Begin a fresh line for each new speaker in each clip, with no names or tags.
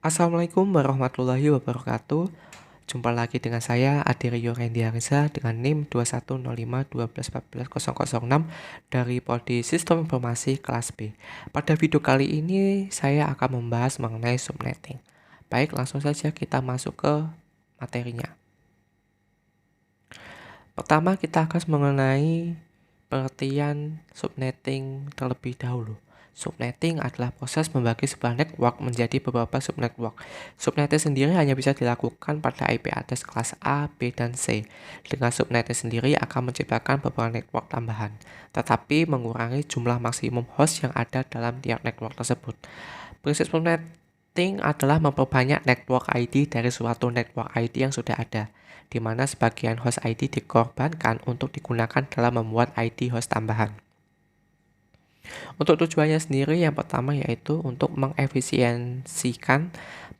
Assalamualaikum warahmatullahi wabarakatuh. Jumpa lagi dengan saya Adirio Rendiarisa dengan NIM 210512141006 dari Prodi Sistem Informasi kelas B. Pada video kali ini saya akan membahas mengenai subnetting. Baik, langsung saja kita masuk ke materinya. Pertama kita akan mengenai pengertian subnetting terlebih dahulu. Subnetting adalah proses membagi sebuah network menjadi beberapa subnetwork. Subnetting sendiri hanya bisa dilakukan pada IP address kelas A, B, dan C. Dengan subnetting sendiri akan menciptakan beberapa network tambahan, tetapi mengurangi jumlah maksimum host yang ada dalam tiap network tersebut. Prinsip subnetting adalah memperbanyak network ID dari suatu network ID yang sudah ada, di mana sebagian host ID dikorbankan untuk digunakan dalam membuat ID host tambahan. Untuk tujuannya sendiri, yang pertama yaitu untuk mengefisiensikan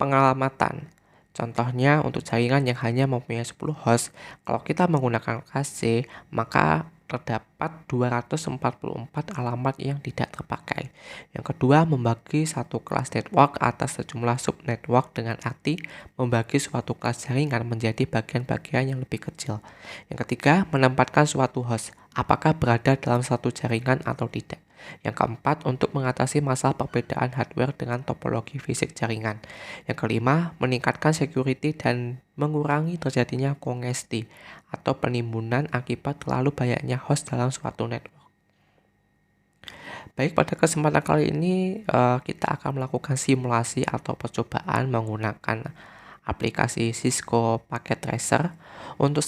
pengalamatan. Contohnya untuk jaringan yang hanya mempunyai 10 host, kalau kita menggunakan kelas C, maka terdapat 244 alamat yang tidak terpakai. Yang kedua, membagi satu kelas network atas sejumlah subnetwork dengan arti membagi suatu kelas jaringan menjadi bagian-bagian yang lebih kecil. Yang ketiga, menempatkan suatu host, apakah berada dalam satu jaringan atau tidak. Yang keempat, untuk mengatasi masalah perbedaan hardware dengan topologi fisik jaringan. Yang kelima, meningkatkan security dan mengurangi terjadinya kongesti atau penimbunan akibat terlalu banyaknya host dalam suatu network. Baik, pada kesempatan kali ini kita akan melakukan simulasi atau percobaan menggunakan aplikasi Cisco Packet Tracer. Untuk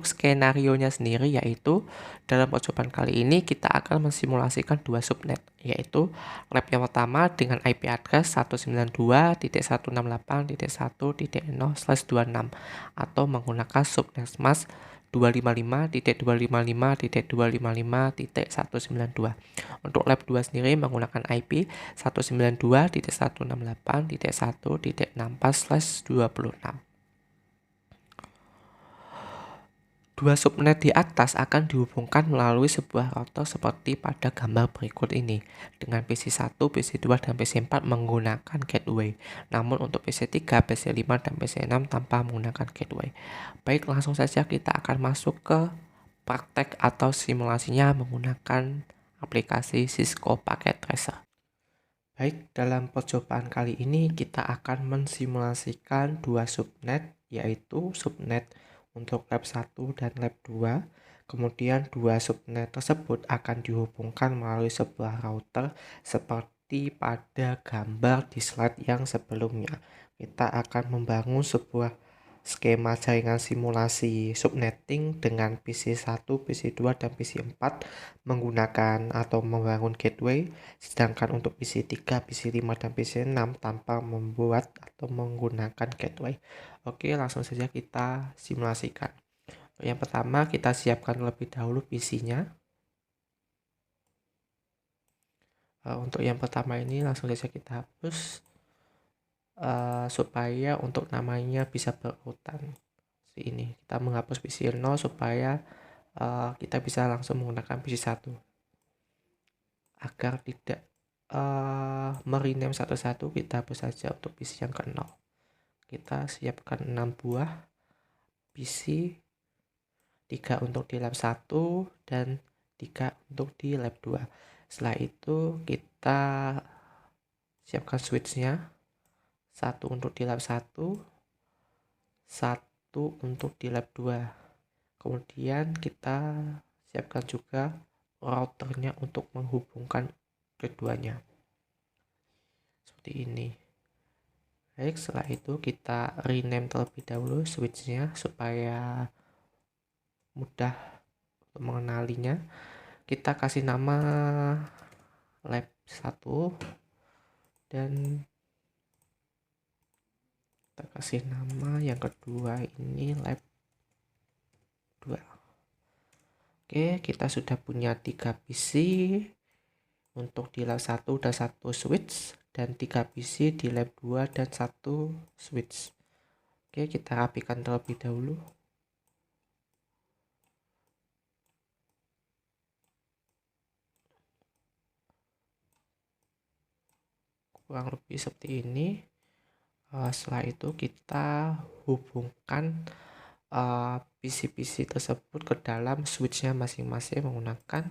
skenarionya sendiri yaitu dalam percobaan kali ini kita akan mensimulasikan dua subnet, yaitu lab yang pertama dengan IP address 192.168.1.0/26 atau menggunakan subnet mask 255.255.255.192. Untuk lab 2 sendiri menggunakan IP 192.168.1.64/26. Dua subnet di atas akan dihubungkan melalui sebuah router seperti pada gambar berikut ini. Dengan PC1, PC2, dan PC4 menggunakan gateway. Namun untuk PC3, PC5, dan PC6 tanpa menggunakan gateway. Baik, langsung saja kita akan masuk ke praktek atau simulasinya menggunakan aplikasi Cisco Packet Tracer. Baik, dalam percobaan kali ini kita akan mensimulasikan dua subnet, yaitu subnet untuk lab 1 dan lab 2. Kemudian dua subnet tersebut akan dihubungkan melalui sebuah router seperti pada gambar di slide yang sebelumnya. Kita akan membangun sebuah skema jaringan simulasi subnetting dengan PC1, PC2, dan PC4 menggunakan atau membangun gateway, sedangkan untuk PC3, PC5, dan PC6 tanpa membuat atau menggunakan gateway. Oke, langsung saja kita simulasikan. Yang pertama, kita siapkan terlebih dahulu PC-nya. Untuk yang pertama ini langsung saja kita hapus supaya untuk namanya bisa berurutan. Ini kita menghapus PC0 supaya kita bisa langsung menggunakan PC1 agar tidak merename satu-satu. Kita hapus saja untuk PC yang ke-0. Kita siapkan 6 buah PC, 3 untuk di lab 1 dan 3 untuk di lab 2. Setelah itu kita siapkan switchnya, 1 untuk di lab 1, 1 untuk di lab 2. Kemudian kita siapkan juga routernya untuk menghubungkan keduanya seperti ini. Baik, setelah itu kita rename terlebih dahulu switchnya supaya mudah untuk mengenalinya. Kita kasih nama lab 1 dan kita kasih nama yang kedua ini lab 2. Oke, kita sudah punya 3 PC untuk di lab 1 dan 1 switch, dan 3 PC di lab 2 dan 1 switch. Oke, kita rapikan terlebih dahulu. kurang lebih seperti ini. Setelah itu kita hubungkan PC-PC tersebut ke dalam switchnya masing-masing menggunakan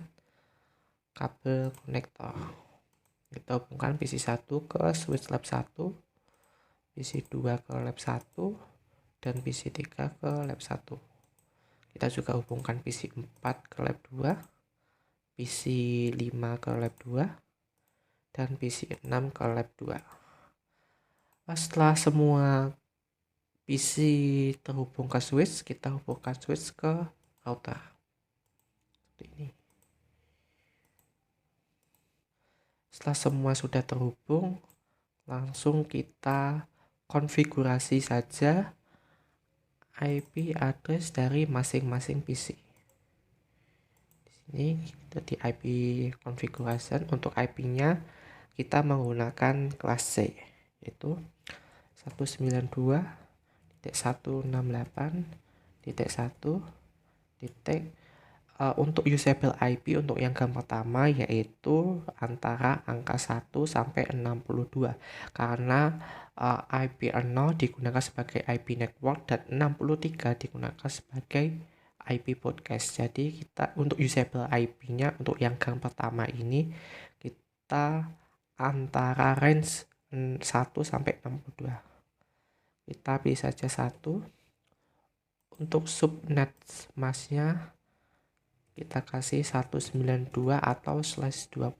kabel konektor. Kita hubungkan PC1 ke switch lab 1, PC2 ke lab 1, dan PC3 ke lab 1. Kita juga hubungkan PC4 ke lab 2, PC5 ke lab 2, dan PC6 ke lab 2. Setelah semua PC terhubung ke switch, kita hubungkan switch ke router. Seperti ini. Setelah semua sudah terhubung, langsung kita konfigurasi saja IP address dari masing-masing PC. Di sini kita di IP configuration, untuk IP-nya kita menggunakan kelas C, yaitu 192.168.1. Untuk usable IP untuk yang pertama yaitu antara angka 1 sampai 62, karena IP 0 digunakan sebagai IP network dan 63 digunakan sebagai IP podcast. Jadi kita untuk usable IP-nya untuk yang pertama ini kita antara range 1 sampai 62. Kita pilih saja 1. Untuk subnet masknya kita kasih 192 atau /26.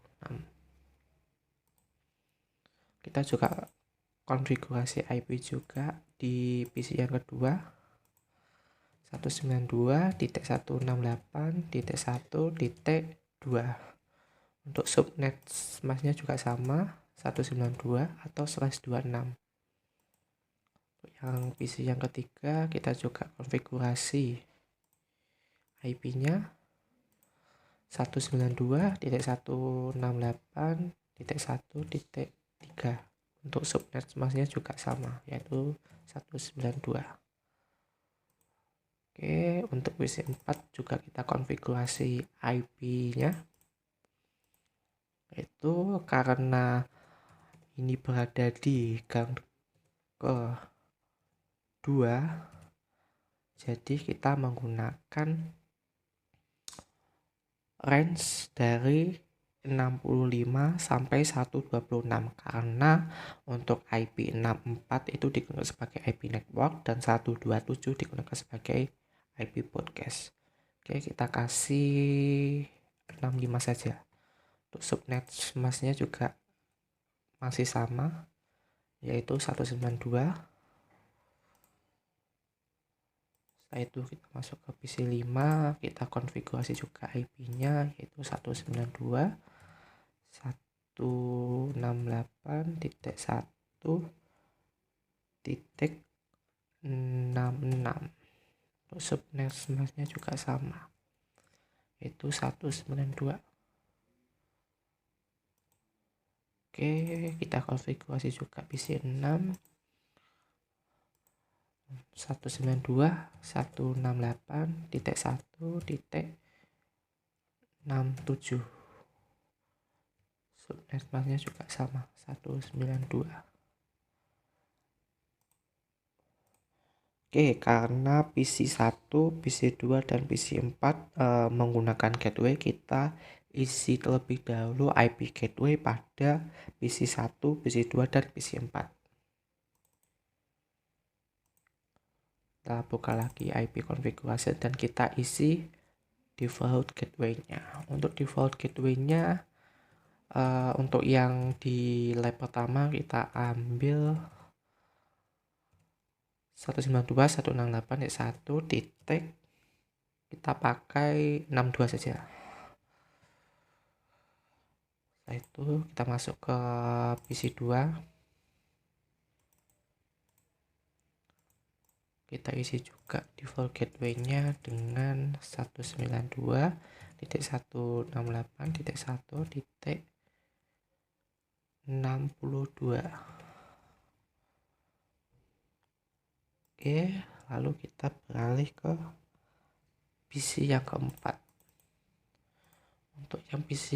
Kita juga konfigurasi IP juga di PC yang kedua, 192.168.1.2. Untuk subnet masknya juga sama, 192 atau /26. Yang PC yang ketiga kita juga konfigurasi IP-nya 192.168.1.3. Untuk subnet masknya juga sama, yaitu 192. Oke, untuk PC 4 juga kita konfigurasi IP-nya, itu karena ini berada di gang ke 2, jadi kita menggunakan range dari 65 sampai 126, karena untuk IP 64 itu digunakan sebagai IP network dan 127 digunakan sebagai IP podcast. Oke, kita kasih 65 saja. Untuk subnet masknya juga masih sama, yaitu 192. Setelah itu kita masuk ke PC 5, kita konfigurasi juga IP-nya yaitu 192.168.1.66. Untuk subnet masknya juga sama, yaitu 192. Oke, kita konfigurasi juga PC 6, 192.168.1.67. Subnet masknya juga sama, 192. Oke, karena PC1, PC2, dan PC4 menggunakan gateway, kita isi terlebih dahulu IP gateway pada PC1, PC2, dan PC4. Kita buka lagi IP configuration dan kita isi default gateway-nya. Untuk default gateway-nya untuk yang di lab pertama kita ambil 192.168.1 titik, kita pakai 62 saja. Setelah itu kita masuk ke PC 2, kita isi juga default gateway-nya dengan 192.168.1.62. Oke, lalu kita beralih ke PC yang keempat. Untuk yang PC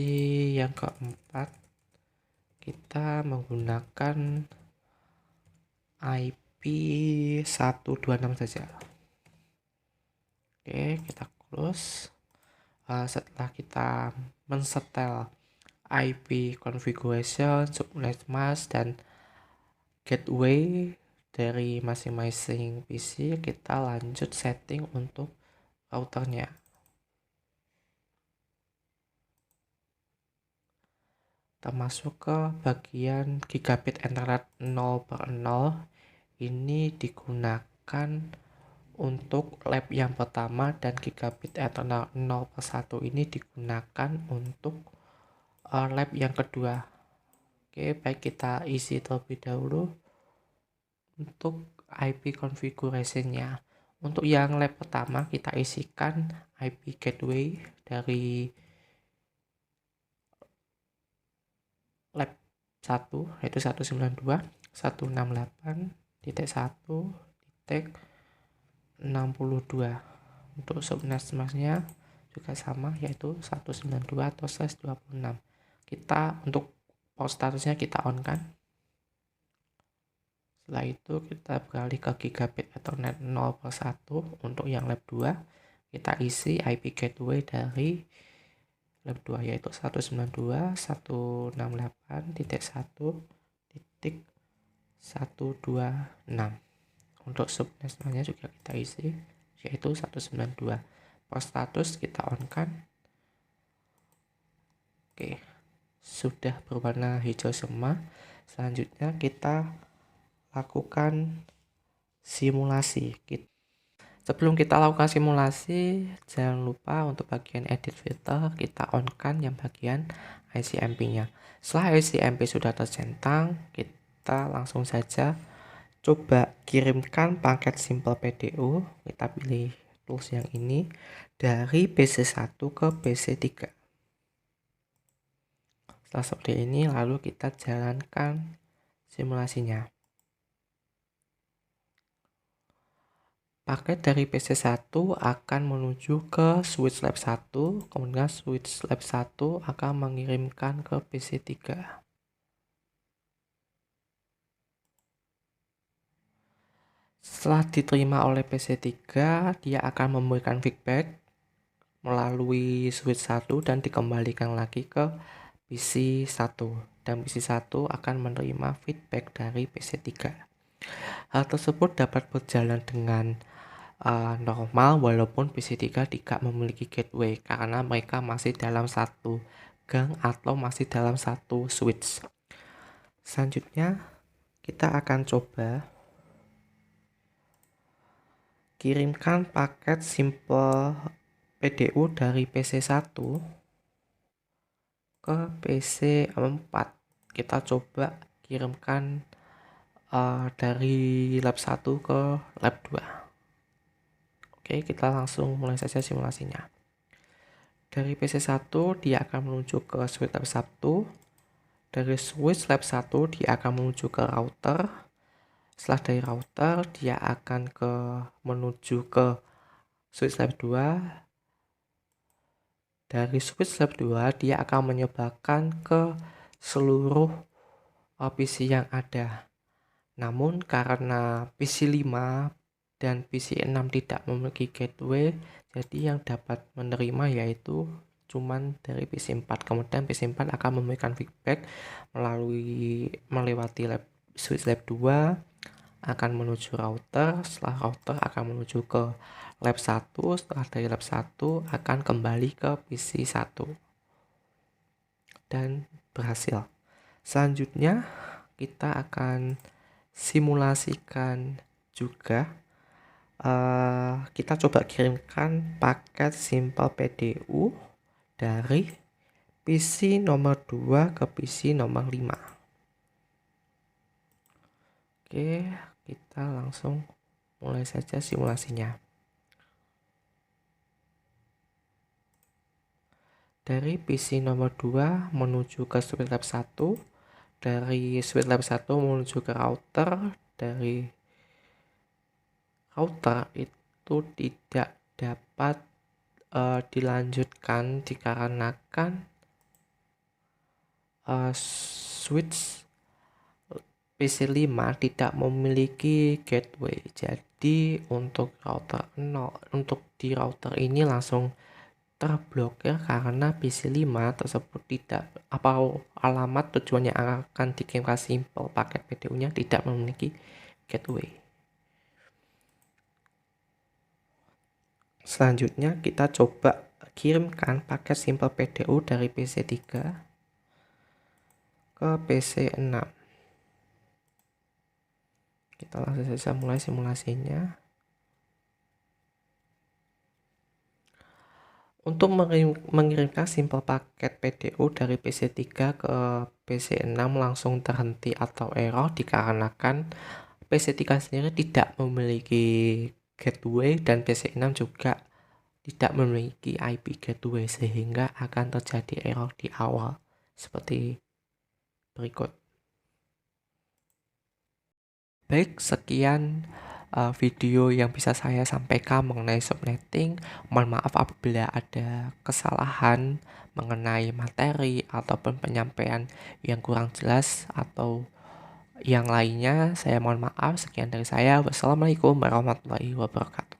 yang keempat kita menggunakan IP 126 saja. Oke, kita close. Setelah kita mensetel IP configuration, subnet mask, dan gateway dari masing-masing PC, kita lanjut setting untuk routernya. Kita masuk ke bagian gigabit Ethernet 0/0. Ini digunakan untuk lab yang pertama, dan gigabit Ethernet 0/1 ini digunakan untuk lab yang kedua. Oke, baik, kita isi terlebih dahulu untuk IP configuration-nya. Untuk yang lab pertama, kita isikan IP gateway dari lab 1, yaitu 192.168.1.62. Untuk subnet masknya juga sama, yaitu 192 atau /26. Kita untuk port statusnya kita on kan. Setelah itu kita beralih ke gigabit Ethernet 0/1. Untuk yang lab 2, kita isi IP gateway dari lab 2, yaitu 192.168.1.126. Untuk subnetnya juga kita isi, yaitu 192. Port status kita on kan. Oke, sudah berwarna hijau semua. Selanjutnya kita lakukan simulasi. Sebelum kita lakukan simulasi, jangan lupa untuk bagian edit filter kita on kan yang bagian ICMP-nya. Setelah ICMP sudah tercentang, kita langsung saja coba kirimkan paket simple PDU. Kita pilih tools yang ini dari PC1 ke PC3. Setelah seperti ini, lalu kita jalankan simulasinya. Paket dari PC1 akan menuju ke switch lab 1, kemudian switch lab 1 akan mengirimkan ke PC3. Setelah diterima oleh PC3, dia akan memberikan feedback melalui switch 1 dan dikembalikan lagi ke PC1. Dan PC1 akan menerima feedback dari PC3. Hal tersebut dapat berjalan dengan normal walaupun PC3 tidak memiliki gateway karena mereka masih dalam satu gang atau masih dalam satu switch. Selanjutnya kita akan coba kirimkan paket simple PDU dari PC1 ke PC4. Kita coba kirimkan dari lab 1 ke lab 2. Oke, kita langsung mulai saja simulasinya. Dari PC1 dia akan menuju ke switch lab 1. Dari switch lab 1 dia akan menuju ke router. Setelah dari router dia akan menuju ke switch lab 2. Dari switch lab 2 dia akan menyebarkan ke seluruh PC yang ada. Namun karena PC 5 dan PC6 tidak memiliki gateway, jadi yang dapat menerima yaitu cuman dari PC4. Kemudian PC4 akan memberikan feedback melewati switch lab 2 akan menuju router. Setelah router akan menuju ke lab 1. Setelah dari lab 1 akan kembali ke PC1 dan berhasil. Selanjutnya kita akan simulasikan juga. Kita coba kirimkan paket simple PDU dari PC nomor 2 ke PC nomor 5. Oke, kita langsung mulai saja simulasinya. Dari PC nomor 2 menuju ke switch lab 1, dari switch lab 1 menuju ke router, dari router itu tidak dapat dilanjutkan dikarenakan switch PC5 tidak memiliki gateway. Jadi untuk di router ini langsung terblokir karena PC5 tersebut tidak alamat tujuan yang akan dikirimkan simple paket PDU-nya tidak memiliki gateway. Selanjutnya kita coba kirimkan paket simple PDU dari PC3 ke PC6. Kita langsung saja mulai simulasinya. Untuk mengirimkan simple paket PDU dari PC3 ke PC6 langsung terhenti atau error dikarenakan PC3 sendiri tidak memiliki gateway dan PC6 juga tidak memiliki IP gateway, sehingga akan terjadi error di awal seperti berikut. Baik, sekian video yang bisa saya sampaikan mengenai subnetting. Mohon maaf apabila ada kesalahan mengenai materi ataupun penyampaian yang kurang jelas atau yang lainnya. Saya mohon maaf. Sekian dari saya. Wassalamualaikum warahmatullahi wabarakatuh.